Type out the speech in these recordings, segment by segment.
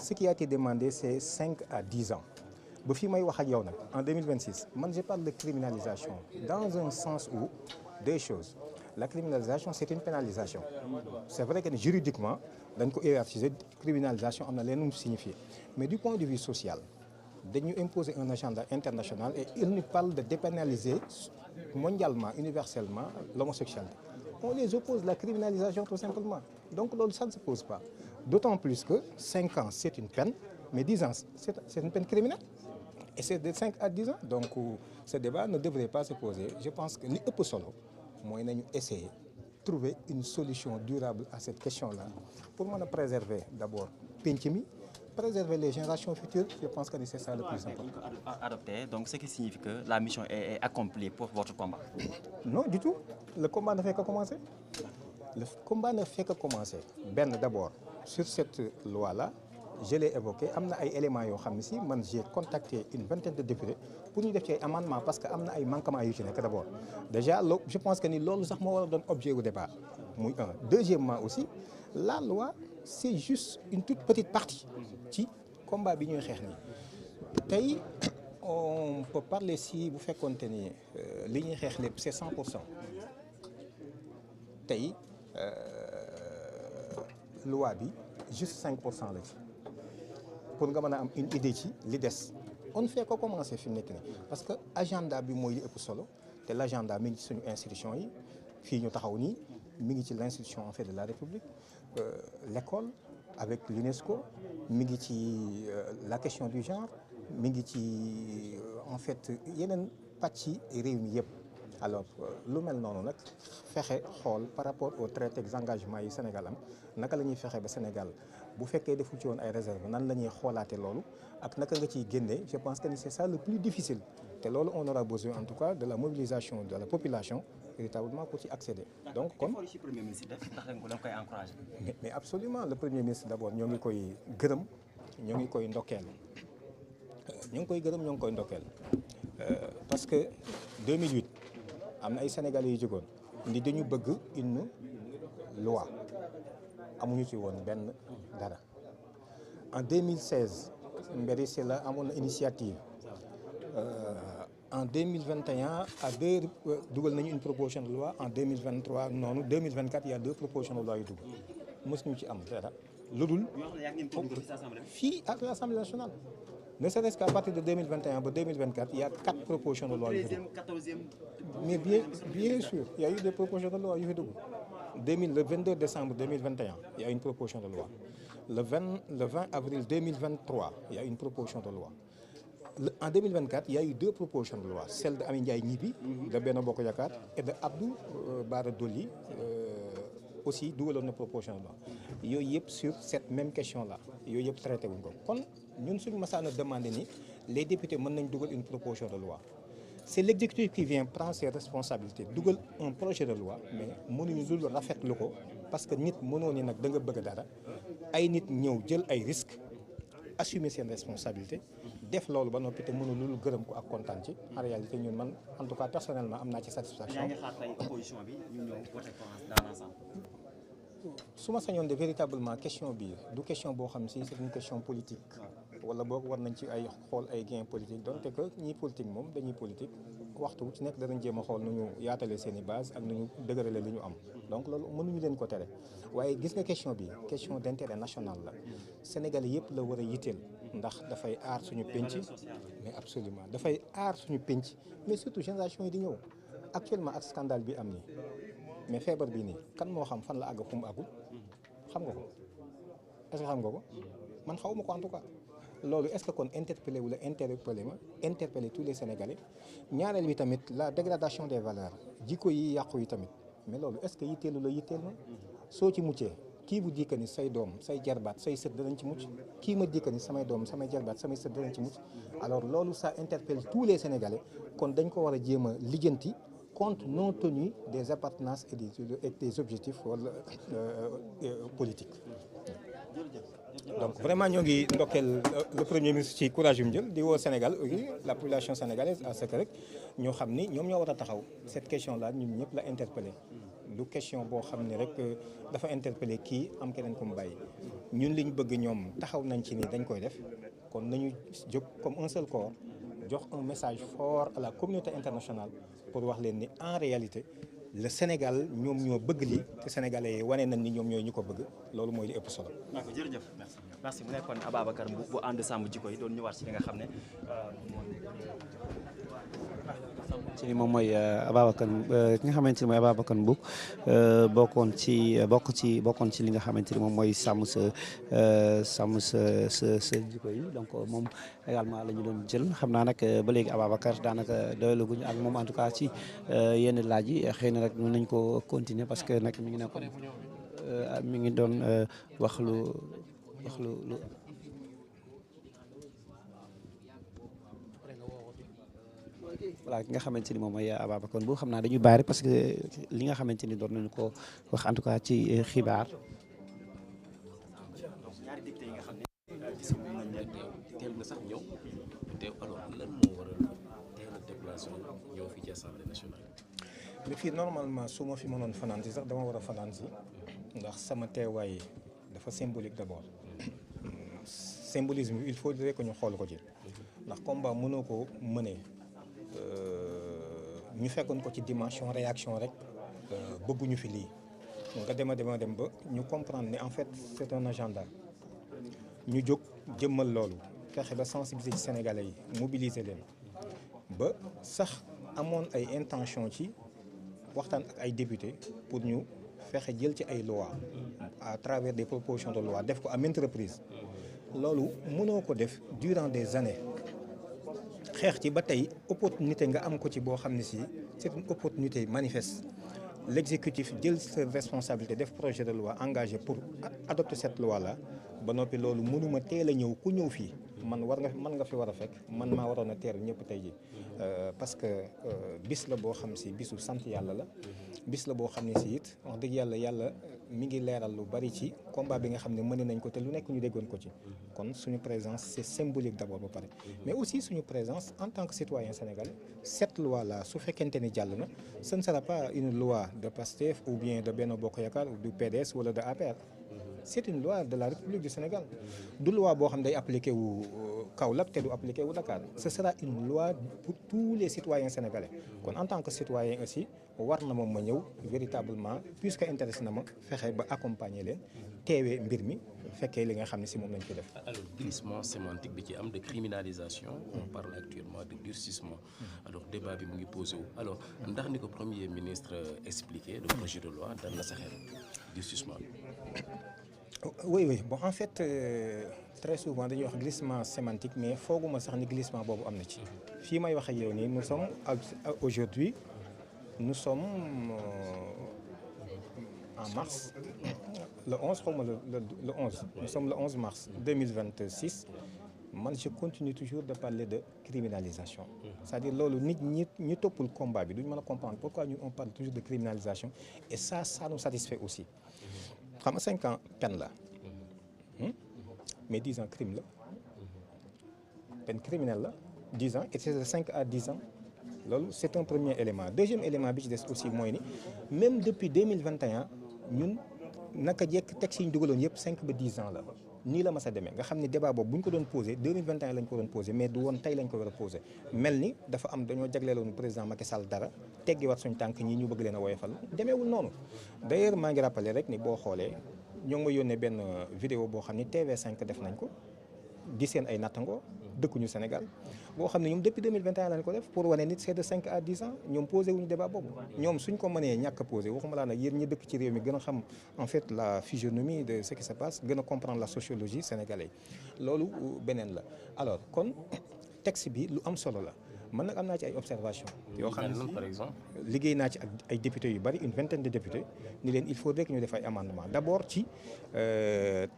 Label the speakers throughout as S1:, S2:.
S1: ce qui a été demandé c'est 5 à 10 ans ba fii may wax ak yow nag en 2026 man je parle de criminalisation dans un sens où deux choses la criminalisation c'est une pénalisation c'est vrai que juridiquement dañ ko hiérarchiser criminalisation am na leen mu signifier mais du point de vue social dañu imposer un agenda international et il nous parle de dépénaliser mondialement universellement l'homosexualité. On les oppose la criminalisation tout simplement donc loolu ça ne se pose pas d'autant plus que 5 ans c'est une peine mais 10 ans c'est une peine criminelle et c'est de 5 à 10 ans donc ce débat ne devrait pas se poser je pense que li ëpp solo mooy nañu essayer trouver une solution durable à cette question-là pour mën a préserver d'abord penc mi préserver les générations futures je pense que c'est ça le plus important.
S2: Adopté donc ce qui signifie que la mission est accomplie pour votre combat.
S1: Non du tout le combat ne fait que commencer le combat ne fait que commencer benn d'abord sur cette loi-là je l'ai évoqué am na ay éléments yoo xam ne si man j'ai contacté une vingtaine de députés pour ñu def ci ay amendements parce que am na ay manquements yu ci nekk d'abord déjà je pense que ni loolu sax moo war a doon objet au débat muy un deuxièmement aussi la loi c'est juste une toute petite partie ci combat bi ñuy xeex nii tey on peut parler si bu fekkoonte ni li ñuy xeex lépp c'est 100% tey loi bi juste 5% la ci pour nga mën a am une idée ci li des on ne fait que commencer fi mu nekk nii parce que agenda bi mooy li ëpp solo te l'agenda mi ngi ci suñu institution yi fii ñu taxaw nii mi ngi ci l'institution en fait de la République l'école avec l'UNESCO mi ngi ci la question du genre mi ngi ci en fait yeneen pàcc yi réew mi yëpp alors lu mel noonu nag fexe xool par rapport aux traités engagements yi Sénégal am naka la ñuy fexe ba Sénégal bu fekkee defu ci woon ay réserve nan la ñuy xoolaate loolu ak naka nga ciy génnee je pense que c'est ça le plus difficile te loolu on aura besoin en tout cas de la mobilisation de la population véritablement pour ci accéder donc kon mais absolument le premier ministre d'abord ñoo ngi koy gërëm ñoo ngi koy ndokkeel parce que 2008 am na ay Sénégalais yu jógoon ni dañu bëgg une loi amuñu ci woon benn dara en 2016 mbiri si la amoon na initiative en 2021 à deux dugal nañu une proposition de loi en 2023 noonu 2024 il y a deux propositions de loi yu dugg mësuñu ci am dara lu dul fii ak l'Assemblée nationale ne serait-ce qu'à partir de 2021 ba 2024 il y a 4 propositions de loi yu fi dugg mais bien sûr il y a eu des propositions de loi yu fi dugg le 22 décembre 2021 il y a une proposition de loi le 20 avril 2023 il y a une proposition de loi en 2024 il y a eu 2 propositions de loi celle de Amy Ndiaye Gniby de Benno Bokk Yaakaar et de Abdou Bara Dolly aussi dugaloon na proposition de loi yooyu yëpp sur cette même question là yooyu yëpp traité wuñ ko kon ñun suñu masaana demandé ni les députés mën nañ dugal une proposition de loi c'est l'exécutif qui vient prendre ses responsabilités dugal un projet de loi mais mënuñu dul rafetlu ko parce que nit mënoo ni nag da nga bëgg dara ay nit ñëw jël ay risques assumer seen responsabilité def loolu ba noppi te mënu lul gërëm ko ak kontaan ci en réalité ñun man en tout cas personnellement am naa ci satisfaction.
S2: opposition bi ñu ñëw voté dans l'ensemble.
S1: su ma sañoon de véritablement question bi du question boo xam si c'est une question politique wala boog war nañ ci ay xool ay gains politiques donc que ñii politique moom dañuy politique waxtu ci nekk danañ jéem a xool nu ñu yaatalee seen i base ak nu ñu dëgërale li ñu am donc loolu mënuñu leen ko tere waaye gis nga question bi question d'intérêt national la Sénégalais yëpp la war a yitteel ndax dafay aar suñu penc mais absolument dafay aar suñu penc mais surtout génération yi di ñëw actuellement ak scandale bi am nii mais feebar bii nii kan moo xam fan la àgg fu mu àggul xam nga ko est-ce que xam nga ko man xaw ma ko en tout cas loolu est-ce que kon interpellé wala interpellé tous les Sénégalais ñaareel bi tamit la dégradation des valeurs jikko yi yàqu yi tamit mais loolu est-ce que yitteelu la yitteel na soo ci muccee kii bu dikka ni say doom say jarbaat say sët danañ ci mucc kii ma dikka ni samay doom samay jarbaat samay sët danañ ci mucc alors loolu ça interpelle tous les Sénégalais kon dañ ko war a jéem a lijjanti compte non tenu des appartenances et des objectifs politiques. Donc vraiment ñoo ngi ndokkeel le premier ministre ci courage yu mu jël di woo Sénégal aussi la population sénégalaise à ce que rek ñoo xam ni ñoom ñoo war a taxaw cette question là ñun ñëpp la interpellé du question boo xam ne rek dafa interpeller kii am keneen ku mu bàyyi ñun li ñu bëgg ñoom taxaw nañ ci ni dañ koy def kon nañu jóg comme un seul corps jox un message fort à la communauté internationale pour wax leen ni en réalité le Sénégal ñoom ñoo bëgg lii te sénégalais yi wane nañ ni ñoom ñooy ñu ko bëgg loolu mooy li ëpp solo.
S2: d'accord jërëjëf merci mu nekkoon Ababacar Mboup bu ànd sàmm jikko yi doon ñëwaat ci li nga xam ne.
S3: ci moom mooy Ababacar ki nga xamante ni mooy Ababacar Mboup bokkoon ci li nga xamante ni moom mooy sàmm sa jikko yi donc moom également la ñu doon jël xam naa nag ba léegi Ababacar daanaka doyalaguñu ak moom en tout cas ci yenn laaj yi xëy na rek mën nañ ko continuer parce que nag mi ngi nekkoon mi ngi doon wax lu. voilà ki nga xamante ni moom mooy Ababacar Mboup xam naa dañuy bari parce que li nga xamante ni doon nañu ko wax en tout cas ci xibaar.
S2: ñaari député yi nga xam ne
S4: teel nga sax ñëw teew alors lan moo waral teel a déplacé ñëw fii ci Assemblée nationale.
S1: mais fii normalement su ma fi mënoon fanaan si sax dama war a fanaan si ndax sama teewaay dafa symbolique d'abord symbolisme bi il faudrait que ñu xool ko ci ndax combat mënoo ko mënee ñu fekkoon ko ci dimension réaction rek bëgguñu fi lii nga dem ba ñu comprendre ne en fait c'est un agenda ñu jóg jëmmal loolu fexe ba sensibiliser ci Sénégalais yi mobiliser leen ba sax amoon ay intention ci waxtaan ak ay députés pour ñu fexe jël ci ay lois à travers des propositions de loi def ko à maintes reprises loolu mënoo ko def durant des années xeex ci ba tey opportunité nga am ko ci boo xam ne si c'est une opportunité manifeste l'exécutif jël sa responsabilité def projet de loi engagé pour adopter cette loi là ba noppi loolu mënuma teel a ñëw ku ñëw fii man nga fi war a fekk man maa waroon a teer ñëpp tey ji parce que bis la boo xam si bisu sant yàlla la bis la boo xam ne si it wax dëgg yàlla mi ngi leeral lu bari ci combat bi nga xam ne mën nañ ko te lu nekk ñu déggoon ko ci kon suñu présence c'est symbolique d'abord ba pare mais aussi suñu présence en tant que citoyen sénégalais cette loi là su fekkente ni jàll na ce ne sera pas une loi de Pastef ou bien de Benno Bokk Yaakaar ou du PDS wala de APR c'est une loi de la République du Sénégal du loi boo xam ne day appliqué wu Kaolack te du appliqué wu Dakar ce sera une loi pour tous les citoyens sénégalais kon en tant que citoyen aussi war na moom ma ñëw véritablement puisque intéressé na ma fexe ba accompagner leen teewee mbir mi fekkee li nga xam ne si moom lañ fi def.
S4: alors glissement sémantique bi ci am de criminalisation on parle actuellement de durcissement alors débat bi mu ngi posé wu alors ndax ni ko premier ministre expliqué le projet de loi dal na sa xel durcissement bi.
S1: oui bon en fait très souvent dañuy wax glissement sémantique mais fooguma sax ni glissement boobu am na ci fii may wax ak yow nii nous sommes aujourd'hui nous sommes en mars le 11 xaw ma le 11 nous sommes le 11 mars 2026 man je continue toujours de parler de criminalisation c'est-à-dire loolu nit ñi toppul combat bi duñ mën a comprendre pourquoi on parle toujours de criminalisation et ça nous satisfait aussi xam nga 5 ans peine la mais 10 ans crime la peine criminelle la 10 ans et c'est de 5 à 10 ans loolu c'est un premier élément deuxième élément bi ci des aussi mooy ni même depuis 2021 ñun naka jekk texte yi ñu dugaloon yëpp 5 ba 10 ans la nii la ma sa demee nga xam ne débat boobu bu ñu ko doon posé 2021 lañ ko doon posé mais du woon tey lañ ko war a posé mel ni dafa am dañoo jagleeloon président Macky Sall dara teggi wat suñu tànk ñi ñu bëgg leen a woyofal demeewul noonu d'ailleurs maa ngi rappelé rek ni boo xoolee ñoo ngi ma yónnee benn vidéo boo xam ni TV5 def nañ ko di seen ay nattangoo dëkkuñu Sénégal boo xam ne ñoom depuis 2021 lañ ko def pour wane nit c'est de 5 à 10 ans ñoom posé wuñu débat boobu ñoom suñ ko mënee ñàkk a posé waxuma laa nag yéen ñi dëkk ci réew mi gën a xam en fait la physionomie de ce qui se passe gën a comprendre la sociologie sénégalaise loolu beneen la alors kon texte bi lu am solo la man nag am naa ci ay observations yoo xam ne
S4: par exemple
S1: liggéey naa ci ak ay députés yu bari une vingtaine de députés ni leen il faudrait que ñu def ay amendements d'abord ci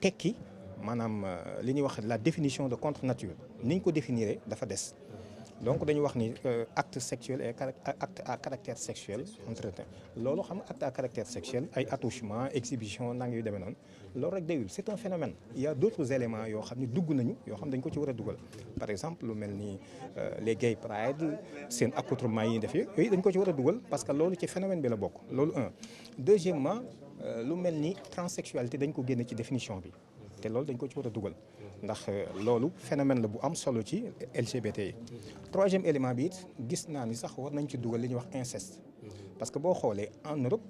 S1: tekki maanaam li ñuy wax la définition de contre nature ni ñu ko définir dafa des donc dañu wax ni acte sexuel et acte à caractère sexuel entretien loolu xam nga acte à caractère sexuel ay attouchement exhibition nang yu demee noonu loolu rek dayul c'est un phénomène il y a d'autres éléments yoo xam ne dugg nañu yoo xam dañ ko ci war a dugal par exemple lu mel ni les gay pride seen accoutrement yi def yooyu dañ ko ci war a dugal parce que loolu ci phénomène bi la bokk loolu un deuxièmement lu mel ni transsexualité dañ ko génne ci définition bi te loolu dañ ko ci war a dugal ndax loolu phénomène la bu am solo ci LGBT yi troisième élément bi it gis naa ni sax war nañ ci dugal li ñuy wax inceste parce que boo xoolee en Europe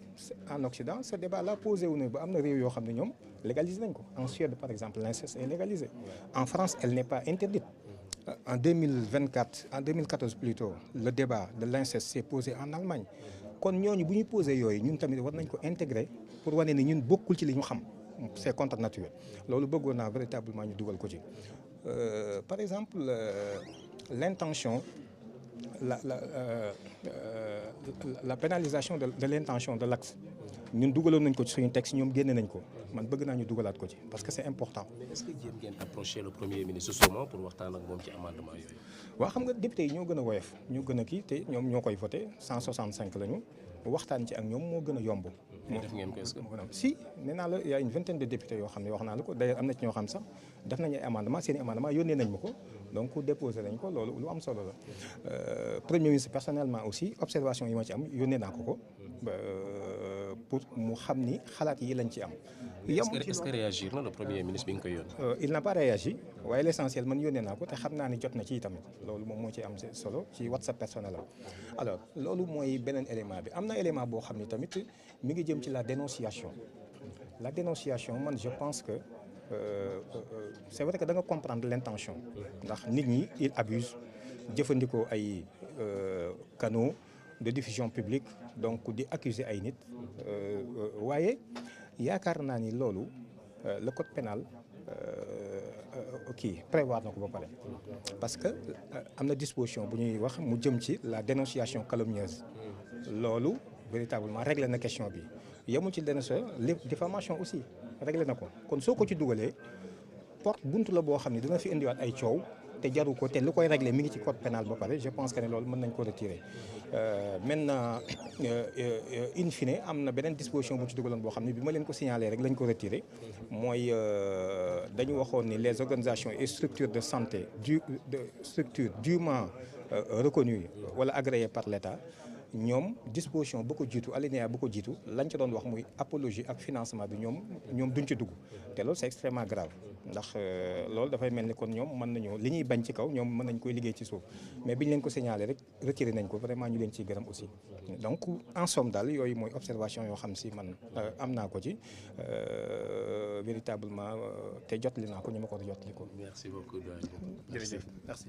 S1: en Occident ce débat là posé wu na ba am na réew yoo xam ne ñoom légalisé nañ ko en Suède par exemple l'inceste est légalisé en France elle n'est pas interdite en 2024 en 2014 plutôt le débat de l'inceste s'est posé en Allemagne kon ñooñu bu ñu posé yooyu ñun tamit war nañ ko intégrer pour wane ni ñun bokkul ci li ñu xam c'est contre nature loolu bëggoon naa véritablement ñu dugal ko ci par exemple l'intention la pénalisation de l'intention de l'acte ñun dugaloon nañ ko ci suñu texte ñoom génne nañ ko man bëgg naa ñu dugalaat ko ci parce que c'est important.
S4: mais est-ce que jéem ngeen approcher le premier ministre Souma pour waxtaan ak moom ci amendement yooyu.
S1: waaw xam nga député yi ñoo gën a woyof ñoo gën a kii te ñoom ñoo koy voté 165 lañu waxtaan ci ak ñoom moo gën a yomb.
S4: def ngeen ko est-ce que.
S1: si nee naa la y a une vingtaine de députés yoo xam ne wax naa la ko d'ailleurs am na ci ñoo xam sax def nañu ay amendement seen i amendement yónnee nañ ma ko donc déposé nañ ko loolu lu am solo la premier ministre personnellement aussi observation yi ma ci am yónnee naa ko pour mu xam ni xalaat yi lañ ci am.
S4: est-ce que réagir na le premier ministre bi nga koy yónnee.
S1: il n'a pas réagi waaye l'essentiel man yónnee naa ko te xam naa ni jot na ci tamit loolu moom moo ci am solo ci WhatsApp personnel am alors loolu mooy beneen élément bi am na élément boo xam ni tamit mi ngi jëm ci la dénonciation man je pense que c'est vrai que da nga comprendre l'intention ndax nit ñi ils abusent jëfandikoo ay canaux de diffusion publique donc di accuser ay nit waaye yaakaar naa ni loolu le code pénal prévoir na ko ba pare parce que am na disposition bu ñuy wax mu jëm ci la dénonciation calomnieuse loolu véritablement réglé na question bi yemul ci dénonciation diffamation aussi réglé na ko kon soo ko ci dugalee porte buntu la boo xam ne dina fi indiwaat ay coow te jaru ko te lu koy réglé mi ngi ci code pénal ba pare je pense que ne loolu mën nañ ko retirer maintenant in fine am na beneen disposition bu ci dugaloon boo xam ne bi ma leen ko signalé rek lañ ko retirer mooy dañu waxoon ni les organisations et structures de santé structures dûment reconnues wala agréées par l'État ñoom disposition bu ko jiitu alinéa bu ko jiitu lañ ci doon wax muy apologie ak financement bi ñoom duñ ci dugg te loolu c'est extrêmement grave ndax loolu dafay mel ni kon ñoom mën nañoo li ñuy bañ ci kaw ñoom mën nañ koy liggéey ci suuf mais biñ leen ko signalé rek retiré nañ ko vraiment ñu leen ciy gërëm aussi donc en somme daal yooyu mooy observation yoo xam si man am naa ko ci véritablement te jotli naa ko ñu ma ko jotli ko.
S4: merci beaucoup.
S1: jërëjëf merci.